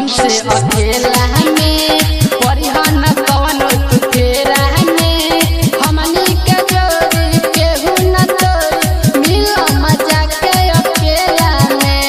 हमसे अकेला में परिहन कवन तू फेरा में हमनी के जोड़ी केहू न तोरी मिलो मजा के अकेला में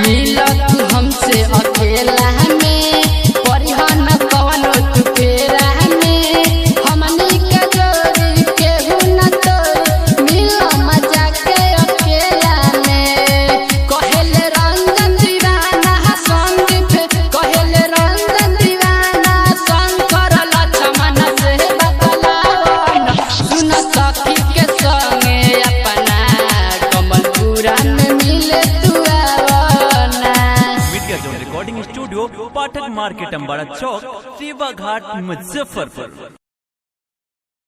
मिलो तू हमसे अकेला में परिहन कवन तू फेरा में हमनी के जोड़ी केहू न तोरी मिलो मजा के अकेला में कहेले रंजन दीवाना संदीप कहेले रंजन दीवाना शंकर लक्ष्मण से बतलावन सुन सखी के संगे अपना कमलपुरा में मिले तू आवना। Media zone recording studio Pathak market Ambara Chowk Sewa Ghat Muzaffarpur.